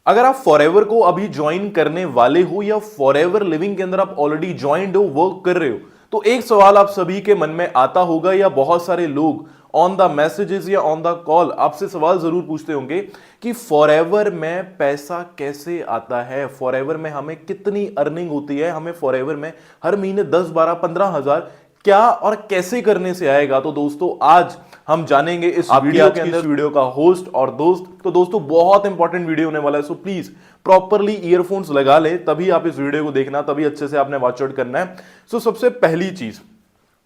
अगर आप फॉरएवर को अभी ज्वाइन करने वाले हो या फॉरएवर लिविंग के अंदर आप ऑलरेडी ज्वाइंड हो, वर्क कर रहे हो, तो एक सवाल आप सभी के मन में आता होगा या बहुत सारे लोग ऑन द मैसेजेस या ऑन द कॉल आपसे सवाल जरूर पूछते होंगे कि फॉरएवर में पैसा कैसे आता है, फॉरएवर में हमें कितनी अर्निंग होती है, हमें फॉरएवर में हर महीने 10, 12, 15,000 क्या और कैसे करने से आएगा। तो दोस्तों आज हम जानेंगे इस वीडियो के अंदर, इस वीडियो का होस्ट और दोस्त। तो दोस्तों बहुत इंपॉर्टेंट वीडियो होने वाला है, सो प्लीज प्रॉपरली ईयरफोन्स लगा ले, तभी आप इस वीडियो को देखना, तभी अच्छे से आपने वॉच आउट करना है। सो सबसे पहली चीज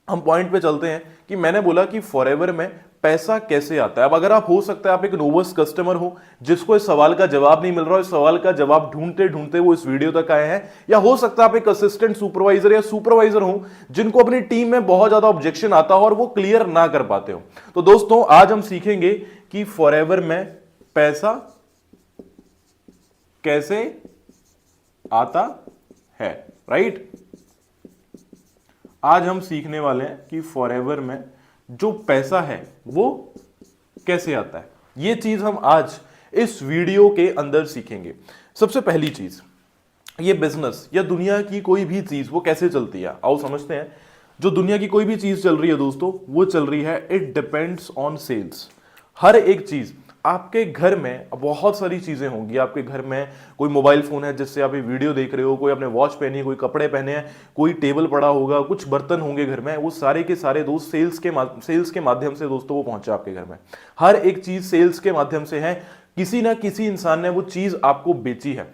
हम पॉइंट पे चलते हैं कि मैंने बोला कि फॉरएवर में पैसा कैसे आता है। अब अगर आप हो सकता है आप एक नोवस कस्टमर हो जिसको इस सवाल का जवाब नहीं मिल रहा, इस सवाल का जवाब ढूंढते ढूंढते वो इस वीडियो तक आए हैं, या हो सकता है आप एक असिस्टेंट सुपरवाइजर या सुपरवाइजर हो जिनको अपनी टीम में बहुत ज्यादा ऑब्जेक्शन आता हो और वो क्लियर ना कर पाते हो। तो दोस्तों आज हम सीखेंगे कि फॉरएवर में पैसा कैसे आता है, राइट। आज हम सीखने वाले हैं कि फॉरएवर में जो पैसा है वो कैसे आता है। ये चीज हम आज इस वीडियो के अंदर सीखेंगे। सबसे पहली चीज, ये बिजनेस या दुनिया की कोई भी चीज वो कैसे चलती है, आओ समझते हैं। जो दुनिया की कोई भी चीज चल रही है दोस्तों, वो चल रही है इट डिपेंड्स ऑन सेल्स। हर एक चीज, आपके घर में बहुत सारी चीजें होंगी। आपके घर में कोई मोबाइल फोन है जिससे आप ये वीडियो देख रहे हो, कोई आपने वॉच पहनी है, कोई कपड़े पहने हैं, कोई टेबल पड़ा होगा, कुछ बर्तन होंगे घर में, वो सारे के सारे दोस्त सेल्स के माध्यम से दोस्तों वो पहुंचे आपके घर में। हर एक चीज सेल्स के माध्यम से है। किसी ना किसी इंसान ने वो चीज आपको बेची है।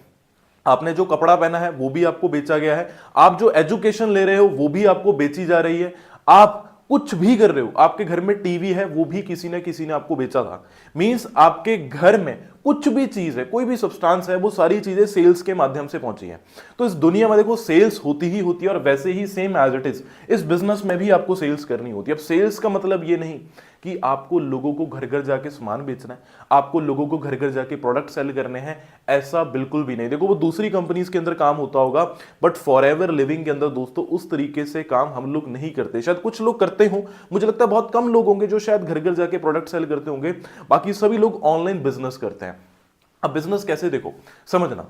आपने जो कपड़ा पहना है वो भी आपको बेचा गया है, आप जो एजुकेशन ले रहे हो वो भी आपको बेची जा रही है, आप कुछ भी कर रहे हो, आपके घर में टीवी है वो भी किसी ना किसी ने आपको बेचा था। मींस आपके घर में कुछ भी चीज है, कोई भी सब्सटेंस है, वो सारी चीजें सेल्स के माध्यम से पहुंची हैं। तो इस दुनिया में देखो सेल्स होती ही होती है, और वैसे ही सेम एज इट इज इस बिजनेस में भी आपको सेल्स करनी होती है। अब सेल्स का मतलब ये नहीं कि आपको लोगों को घर घर जाके सामान बेचना है, आपको लोगों को घर घर जाके प्रोडक्ट सेल करने हैं, ऐसा बिल्कुल भी नहीं। देखो वो दूसरी कंपनीज के अंदर काम होता होगा, बट फॉरएवर लिविंग के अंदर दोस्तों उस तरीके से काम हम लोग नहीं करते। शायद कुछ लोग करते हो, मुझे लगता है बहुत कम लोग होंगे जो शायद घर घर जाके प्रोडक्ट सेल करते होंगे, बाकी सभी लोग ऑनलाइन बिजनेस करते हैं। अब बिजनेस कैसे, देखो समझना,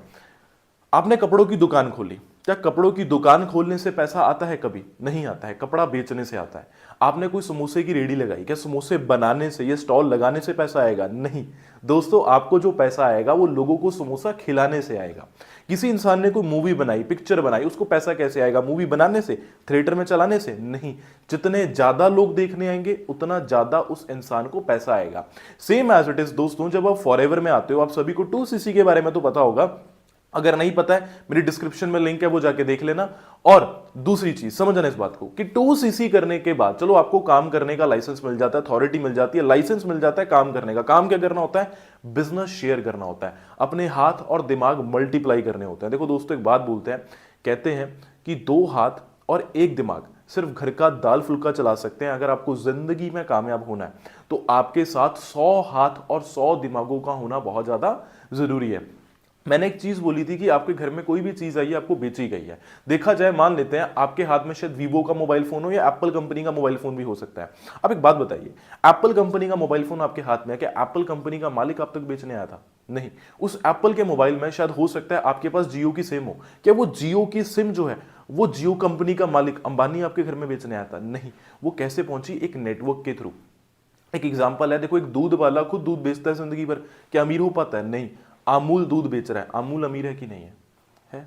आपने कपड़ों की दुकान खोली, क्या कपड़ों की दुकान खोलने से पैसा आता है? कभी नहीं आता है, कपड़ा बेचने से आता है। आपने कोई समोसे की रेडी लगाई, क्या समोसे बनाने से, ये स्टॉल लगाने से पैसा आएगा? नहीं दोस्तों, आपको जो पैसा आएगा वो लोगों को समोसा खिलाने से आएगा। किसी इंसान ने कोई मूवी बनाई, पिक्चर बनाई, उसको पैसा कैसे आएगा? मूवी बनाने से, थिएटर में चलाने से? नहीं, जितने ज्यादा लोग देखने आएंगे उतना ज्यादा उस इंसान को पैसा आएगा। सेम एज इट इज दोस्तों, जब आप फॉरएवर में आते हो, आप सभी को 2cc के बारे में तो पता होगा, अगर नहीं पता है मेरी डिस्क्रिप्शन में लिंक है, वो जाके देख लेना। और दूसरी चीज समझना इस बात को कि 2cc करने के बाद चलो आपको काम करने का लाइसेंस मिल जाता है, अथॉरिटी मिल जाती है, लाइसेंस मिल जाता है काम करने का। काम क्या करना होता है? बिजनेस शेयर करना होता है, अपने हाथ और दिमाग मल्टीप्लाई करने होते हैं। देखो दोस्तों एक बात बोलते हैं, कहते हैं कि 2 हाथ और 1 दिमाग सिर्फ घर का दाल फुल्का चला सकते हैं। अगर आपको जिंदगी में कामयाब होना है तो आपके साथ 100 हाथ और 100 दिमागों का होना बहुत ज्यादा जरूरी है। मैंने एक चीज बोली थी कि आपके घर में कोई भी चीज आई है, आपको बेची गई है। देखा जाए, मान लेते हैं आपके हाथ में शायद वीवो का मोबाइल फोन हो या एप्पल कंपनी का मोबाइल फोन भी हो सकता है। अब एक बात बताइए, एप्पल कंपनी का मोबाइल फोन आपके हाथ में है, क्या एप्पल कंपनी का मालिक आप तक बेचने आया था? नहीं। उस एप्पल के मोबाइल में शायद हो सकता है आपके पास जियो की सिम हो, क्या वो जियो की सिम जो है वो जियो कंपनी का मालिक अंबानी आपके घर में बेचने आया था? नहीं। वो कैसे पहुंची? एक नेटवर्क के थ्रू। एक एग्जाम्पल है, देखो एक दूध वाला खुद दूध बेचता है जिंदगी भर, क्या अमीर हो पाता है? नहीं। अमूल दूध बेच रहा है, अमूल अमीर है कि नहीं है? है।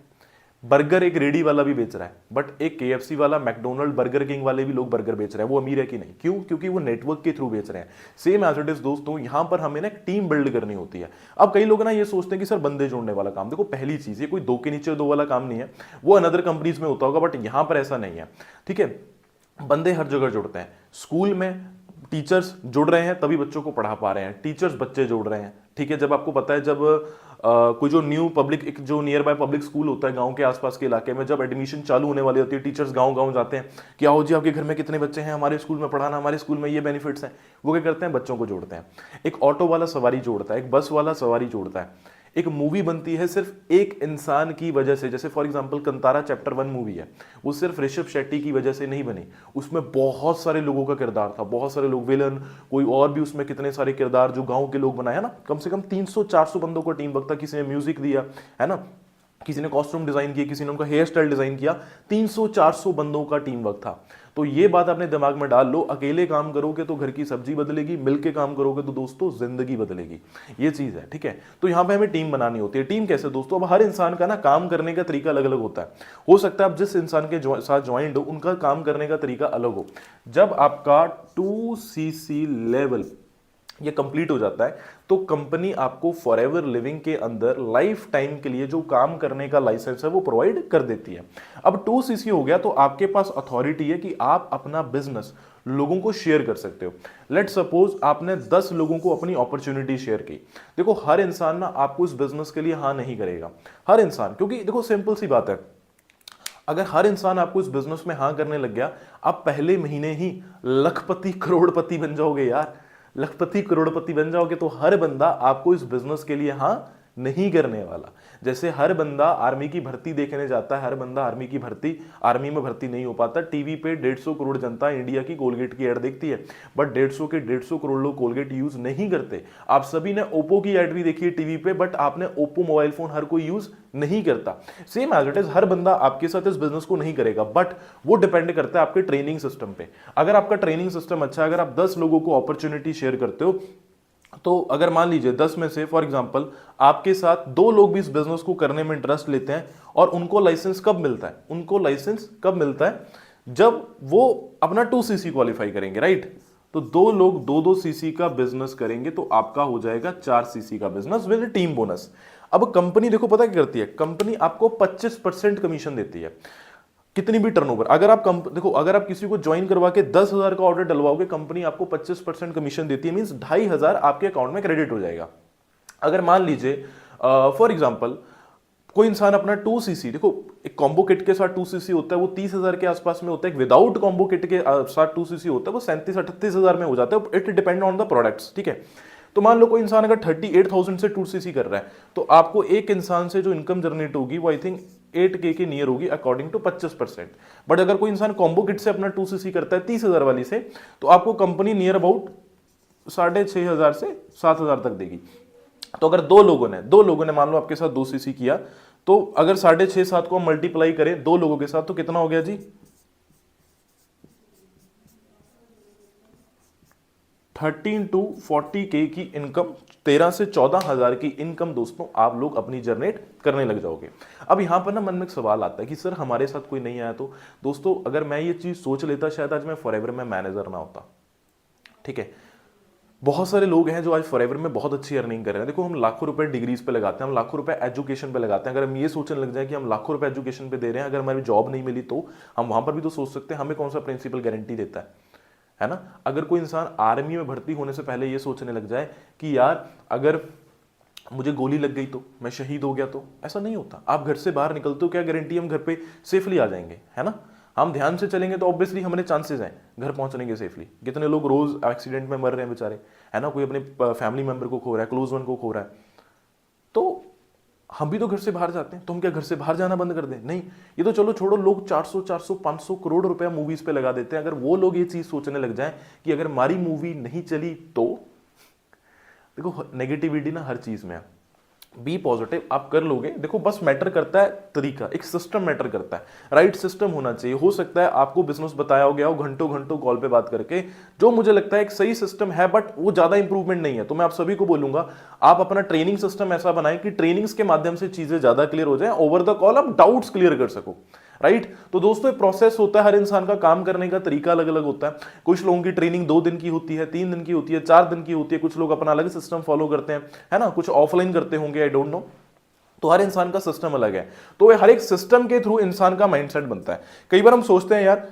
बर्गर एक रेडी वाला भी बेच रहा है, बट एक केएफसी वाला, मैकडोनल्ड, बर्गर किंग वाले भी लोग बर्गर बेच रहे हैं, वो अमीर है कि नहीं? क्यों? क्योंकि वो नेटवर्क के थ्रू बेच रहे हैं। सेम एज इट इज दोस्तों, यहां पर हमें ना एक टीम बिल्ड करनी होती है। अब कई लोग ना ये सोचते हैं कि सर बंदे जोड़ने वाला काम, देखो पहली चीज ये कोई 2 के नीचे 2 वाला काम नहीं है, वो अनदर कंपनीज में होता होगा, बट यहां पर ऐसा नहीं है। ठीक है, बंदे हर जगह जुड़ते हैं। स्कूल में टीचर्स जुड़ रहे हैं तभी बच्चों को पढ़ा पा रहे हैं, टीचर्स बच्चे जोड़ रहे हैं। ठीक है, जब आपको पता है, जब कोई जो न्यू पब्लिक, एक जो नियर बाय पब्लिक स्कूल होता है गांव के आसपास के इलाके में, जब एडमिशन चालू होने वाली होती है, टीचर्स गांव गांव जाते हैं कि आओ जी आपके घर में कितने बच्चे हैं, हमारे स्कूल में पढ़ाना, हमारे स्कूल में ये बेनिफिट्स हैं। वो क्या करते हैं? बच्चों को जोड़ते हैं। एक ऑटो वाला सवारी जोड़ता है, एक बस वाला सवारी जोड़ता है, एक मूवी बनती है सिर्फ एक इंसान की वजह से, जैसे for example Kantara chapter 1 movie है, वो सिर्फ ऋषभ शेट्टी की वजह से नहीं बनी, उसमें बहुत सारे लोगों का किरदार था, बहुत सारे लोग, विलन, कोई और भी उसमें कितने सारे किरदार जो गांव के लोग बनाए, है ना, कम से कम 300-400 बंदों को टीम वर्क था, किसी ने म्यूजिक दिया, है ना, किसी ने कॉस्ट्यूम डिजाइन किया, किसी ने उनका हेयर स्टाइल डिजाइन किया, 300-400 बंदों का टीम वर्क था। तो ये बात अपने दिमाग में डाल लो, अकेले काम करोगे तो घर की सब्जी बदलेगी, मिलके काम करोगे तो दोस्तों जिंदगी बदलेगी, ये चीज है, ठीक है। तो यहां पे हमें टीम बनानी होती है। टीम कैसे दोस्तों, अब हर इंसान का ना काम करने का तरीका अलग अलग होता है, हो सकता है आप जिस इंसान के साथ ज्वाइंट हो उनका काम करने का तरीका अलग हो। जब आपका 2cc लेवल ये कंप्लीट हो जाता है तो कंपनी आपको फॉरएवर लिविंग के अंदर लाइफ टाइम के लिए जो काम करने का लाइसेंस है वो प्रोवाइड कर देती है। अब 2cc हो गया तो आपके पास अथॉरिटी है कि आप अपना बिजनेस लोगों को शेयर कर सकते हो। लेट सपोज आपने 10 लोगों को अपनी अपॉर्चुनिटी शेयर की। देखो हर इंसान ना आपको इस बिजनेस के लिए हाँ नहीं करेगा, हर इंसान, क्योंकि देखो सिंपल सी बात है, अगर हर इंसान आपको इस बिजनेस में हाँ करने लग गया, आप पहले महीने ही लखपति करोड़पति बन जाओगे यार, लखपति करोड़पति बन जाओगे तो हर बंदा आपको इस बिजनेस के लिए हाँ नहीं करने वाला। जैसे हर बंदा आर्मी की भर्ती देखने जाता है, हर बंदा आर्मी में भर्ती नहीं हो पाता। टीवी पे 150 करोड़ जनता इंडिया की कोलगेट की एड देखती है, बट 150 करोड़ लोग कोलगेट यूज नहीं करते। आप सभी ने ओप्पो की एड भी देखी है टीवी पे, बट आपने ओप्पो मोबाइल फोन हर कोई यूज नहीं करता। सेम एज इट इज, हर बंदा आपके साथ इस बिजनेस को नहीं करेगा, बट वो डिपेंड करता है आपके ट्रेनिंग सिस्टम पे। अगर आपका ट्रेनिंग सिस्टम अच्छा है, अगर आप 10 लोगों को अपॉर्चुनिटी शेयर करते हो, तो अगर मान लीजिए 10 में से फॉर एग्जांपल आपके साथ 2 लोग भी इस बिजनेस को करने में इंटरेस्ट लेते हैं, और उनको लाइसेंस कब मिलता है, उनको लाइसेंस कब मिलता है, जब वो अपना 2cc क्वालिफाई करेंगे, राइट। तो 2 लोग 2-2 cc का बिजनेस करेंगे तो आपका हो जाएगा 4cc का बिजनेस विद टीम बोनस। अब कंपनी देखो पता क्या करती है, कंपनी आपको 25% कमीशन देती है, कितनी भी टर्नओवर। अगर आप देखो अगर आप किसी को ज्वाइन करवा के 10,000 का ऑर्डर डलवाओगे, कंपनी आपको 25% कमीशन देती है, मींस 2,500 आपके अकाउंट में क्रेडिट हो जाएगा। अगर मान लीजिए फॉर एग्जांपल कोई इंसान अपना 2cc, देखो एक कॉम्बो किट के साथ 2cc होता है वो 30,000 के आसपास में होता है, विदाउट कॉम्बो किट के साथ 2cc होता है वो 37-38,000 में हो जाता है। It depend on the products, ठीक है। तो मान लो कोई इंसान अगर 38,000 से 2cc कर रहा है, तो आपको एक इंसान से जो इनकम जनरेट होगी वो आई थिंक 8K के नियर होगी अकॉर्डिंग टू 25%। बट अगर कोई इंसान कॉम्बो किट से अपना 2cc करता है 30,000 वाली से, तो आपको कंपनी नियर अबाउट 6,500 से 7,000 तक देगी। तो अगर दो लोगों ने मान लो आपके साथ 2cc किया, तो अगर 6.5-7 को मल्टीप्लाई करें 2 लोगों के साथ तो कितना हो गया जी, 13 to 40K की इनकम, 13 से 14,000 की इनकम दोस्तों आप लोग अपनी जनरेट करने लग जाओगे। अब यहां पर ना मन में एक सवाल आता है कि सर हमारे साथ कोई नहीं आया तो। दोस्तों अगर मैं ये चीज सोच लेता शायद आज मैं फॉरएवर में मैनेजर ना होता, ठीक है। बहुत सारे लोग हैं जो आज फॉरएवर में बहुत अच्छी अर्निंग कर रहे हैं। देखो हम लाखों रुपए डिग्रीज पे लगाते हैं, हम लाखों रुपए एजुकेशन पे लगाते हैं। अगर हम ये सोचने लग जाए कि हम लाखों रुपए एजुकेशन पे दे रहे हैं, अगर हमारी जॉब नहीं मिली तो हम वहां पर भी तो सोच सकते हैं हमें कौन सा प्रिंसिपल गारंटी देता है ना। अगर कोई इंसान आर्मी में भर्ती होने से पहले ये सोचने लग जाए कि यार अगर मुझे गोली लग गई तो मैं शहीद हो गया, तो ऐसा नहीं होता। आप घर से बाहर निकलते हो, क्या गारंटी हम घर पे सेफली आ जाएंगे, है ना। हम ध्यान से चलेंगे तो ऑब्वियसली हमारे चांसेस हैं घर पहुंचने के सेफली। कितने लोग रोज एक्सीडेंट में मर रहे हैं बेचारे, है ना, कोई अपने फैमिली मेंबर को खो रहा है, क्लोज वन को खो रहा है। तो हम भी तो घर से बाहर जाते हैं, तो हम क्या घर से बाहर जाना बंद कर दें? नहीं। ये तो चलो छोड़ो, लोग 400 500 करोड़ रुपया मूवीज पे लगा देते हैं। अगर वो लोग ये चीज सोचने लग जाएं कि अगर हमारी मूवी नहीं चली तो, देखो नेगेटिविटी ना हर चीज में है। बी पॉजिटिव, आप कर लोगे। देखो बस मैटर करता है तरीका, एक सिस्टम मैटर करता है, राइट सिस्टम होना चाहिए। हो सकता है आपको बिजनेस बताया हो गया हो घंटों घंटों कॉल पे बात करके, जो मुझे लगता है एक सही सिस्टम है बट वो ज्यादा इंप्रूवमेंट नहीं है। तो मैं आप सभी को बोलूंगा आप अपना ट्रेनिंग सिस्टम ऐसा बनाएं कि ट्रेनिंग्स के माध्यम से चीजें ज्यादा क्लियर हो जाए, ओवर द कॉल आप डाउट्स क्लियर कर सको, राइट। तो दोस्तों एक प्रोसेस होता है, हर इंसान का काम करने का तरीका अलग अलग होता है। कुछ लोगों की ट्रेनिंग 2 दिन की होती है, 3 दिन की होती है, 4 दिन की होती है, कुछ लोग अपना अलग सिस्टम फॉलो करते हैं, है ना, कुछ ऑफलाइन करते होंगे, आई डोंट नो। तो हर इंसान का सिस्टम अलग है, तो हर एक सिस्टम के थ्रू इंसान का माइंडसेट बनता है। कई बार हम सोचते हैं यार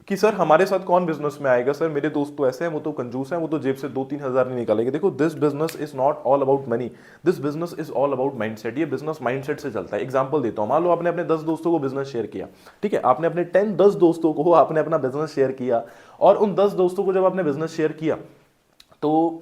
कि सर हमारे साथ कौन बिजनेस में आएगा, सर मेरे दोस्त तो ऐसे हैं, वो तो कंजूस हैं, वो तो जेब से 2-3 हज़ार नहीं निकालेंगे। देखो this business is not all about money, this business is all about mindset. ये बिजनेस माइंडसेट से चलता है। एग्जांपल देता हूं, मान लो आपने अपने 10 दोस्तों को बिजनेस शेयर किया, ठीक है, आपने अपने 10 दोस्तों को आपने अपना बिजनेस शेयर किया, और उन 10 दोस्तों को जब आपने बिजनेस शेयर किया तो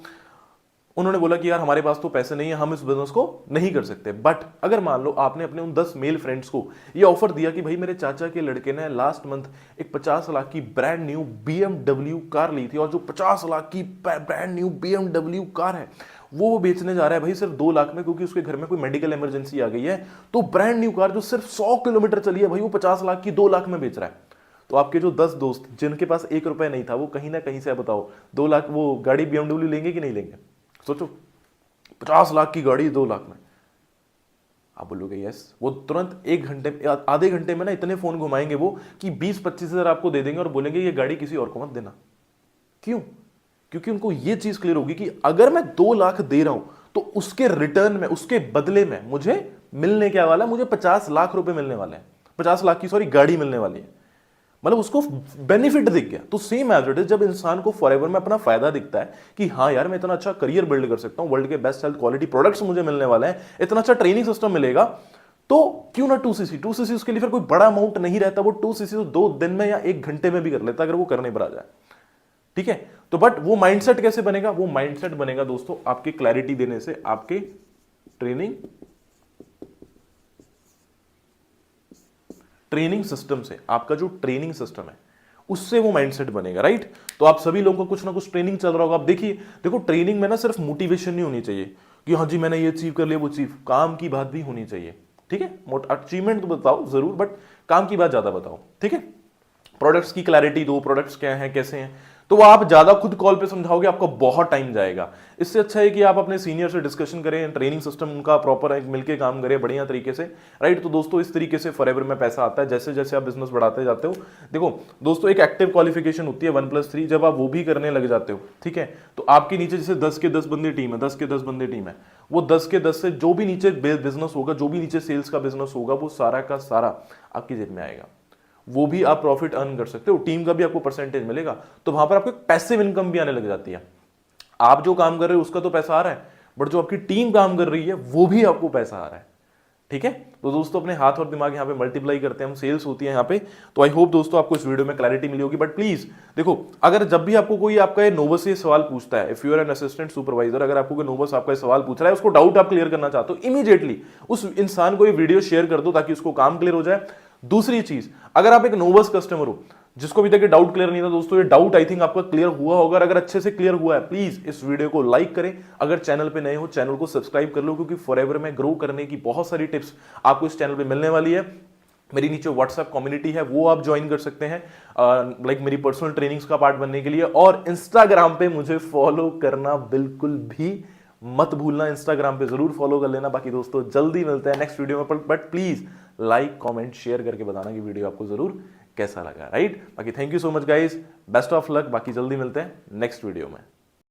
उन्होंने बोला कि यार हमारे पास तो पैसे नहीं है, हम इस बिजनेस को नहीं कर सकते। बट अगर मान लो आपने अपने उन 10 मेल फ्रेंड्स को ये ऑफर दिया कि भाई मेरे चाचा के लड़के ने लास्ट मंथ एक 50 लाख की ब्रांड न्यू BMW कार ली थी, और जो 50 लाख की ब्रांड न्यू BMW कार है वो बेचने जा रहा है भाई सिर्फ 2 लाख में, क्योंकि उसके घर में कोई मेडिकल इमरजेंसी आ गई है। तो ब्रांड न्यू कार जो सिर्फ 100 किलोमीटर चली है भाई, वो 50 लाख की 2 लाख में बेच रहा है। तो आपके जो 10 दोस्त जिनके पास 1 रुपए नहीं था, वो कहीं ना कहीं से बताओ 2 लाख वो गाड़ी BMW लेंगे कि नहीं लेंगे? सोचो, 50 लाख की गाड़ी 2 लाख में। आप बोलोगे यस। वो तुरंत 1 घंटे आधे घंटे में ना इतने फोन घुमाएंगे वो कि 20-25 हजार आपको दे देंगे और बोलेंगे ये गाड़ी किसी और को मत देना। क्यों? क्योंकि उनको ये चीज क्लियर होगी कि अगर मैं 2 लाख दे रहा हूं तो उसके रिटर्न में, उसके बदले में मुझे मिलने क्या वाला है? मुझे 50 लाख रुपए मिलने वाले हैं, 50 लाख की सॉरी गाड़ी मिलने वाली है। मतलब उसको बेनिफिट दिख गया। तो सेम एज इट इज, जब इंसान को फॉरएवर में अपना फायदा दिखता है कि हाँ यार मैं इतना अच्छा करियर बिल्ड कर सकता हूं, वर्ल्ड के बेस्ट हेल्थ क्वालिटी प्रोडक्ट्स मुझे मिलने वाले हैं, इतना अच्छा ट्रेनिंग सिस्टम मिलेगा, तो क्यों ना 2cc उसके लिए फिर कोई बड़ा अमाउंट नहीं रहता। वो 2cc तो 2 दिन में या 1 घंटे में भी कर लेता अगर वो करने पर आ जाए। ठीक है, तो बट वो माइंडसेट कैसे बनेगा? वो माइंडसेट बनेगा दोस्तों आपके क्लैरिटी देने से, आपके ट्रेनिंग सिस्टम से। आपका जो ट्रेनिंग सिस्टम है उससे वो माइंडसेट बनेगा, राइट? तो आप सभी लोगों को कुछ ना कुछ ट्रेनिंग चल रहा होगा। आप देखिए, देखो ट्रेनिंग में ना सिर्फ मोटिवेशन नहीं होनी चाहिए कि हाँ जी मैंने ये अचीव कर लिया, वो अचीव, काम की बात भी होनी चाहिए। ठीक है, अचीवमेंट तो बताओ जरूर, बट काम की बात ज्यादा बताओ। ठीक है, प्रोडक्ट्स की क्लैरिटी दो, प्रोडक्ट्स क्या हैं, कैसे हैं। तो वो आप ज्यादा खुद कॉल पे समझाओगे, आपका बहुत टाइम जाएगा। इससे अच्छा है कि आप अपने सीनियर से डिस्कशन करें, ट्रेनिंग सिस्टम उनका प्रॉपर मिलकर काम करें बढ़िया तरीके से, राइट? तो दोस्तों इस तरीके से फॉरएवर में पैसा आता है जैसे जैसे आप बिजनेस बढ़ाते जाते हो। देखो दोस्तों, एक एक्टिव क्वालिफिकेशन होती है 1+3, जब आप वो भी करने लग जाते हो, ठीक है, तो आपके नीचे जैसे 10 के 10 बंदे टीम है, 10 के 10 बंदे टीम है, वो 10 के 10 से जो भी नीचे बिजनेस होगा, जो भी नीचे सेल्स का बिजनेस होगा, वो सारा का सारा आपकी जेब में आएगा। वो भी आप प्रॉफिट अर्न कर सकते हो, टीम का भी आपको परसेंटेज मिलेगा। तो वहां पर आपको एक पैसिव इनकम भी आने लग जाती है। आप जो काम कर रहे हो उसका तो पैसा आ रहा है, बट जो आपकी टीम काम कर रही है वो भी आपको पैसा आ रहा है। ठीक है, तो दोस्तों अपने हाथ और दिमाग यहाँ पे मल्टीप्लाई करते हैं हम, सेल्स होती है यहाँ पे। तो आई होप दोस्तों आपको इस वीडियो में क्लैरिटी मिली होगी। बट प्लीज देखो, अगर जब भी आपको कोई आपका नोबस से सवाल पूछता है, if you are an assistant supervisor, अगर आपको कोई नोबस आपका सवाल पूछ रहा है, उसको डाउट आप क्लियर करना चाहते हो, इमीडिएटली उस इंसान को ये वीडियो शेयर कर दो ताकि उसको काम क्लियर हो जाए। दूसरी चीज, अगर आप एक नोबस कस्टमर हो जिसको अभी तक डाउट क्लियर नहीं था, दोस्तों ये डाउट आई थिंक आपका क्लियर हुआ होगा। अगर अच्छे से क्लियर हुआ है, प्लीज इस वीडियो को लाइक करें। अगर चैनल पे नए हो, चैनल को सब्सक्राइब कर लो, क्योंकि फॉरएवर में ग्रो करने की बहुत सारी टिप्स आपको इस चैनल पे मिलने वाली है। मेरी नीचे व्हाट्सएप कम्युनिटी है, वो आप ज्वाइन कर सकते हैं लाइक मेरी पर्सनल ट्रेनिंग्स का पार्ट बनने के लिए। और इंस्टाग्राम पे मुझे फॉलो करना बिल्कुल भी मत भूलना, इंस्टाग्राम पे जरूर फॉलो कर लेना। बाकी दोस्तों जल्दी मिलते हैं नेक्स्ट वीडियो में, but please like comment share करके बताना कि वीडियो आपको जरूर कैसा लगा, राइट? बाकी thank you so much guys, best of luck. बाकी जल्दी मिलते हैं नेक्स्ट वीडियो में।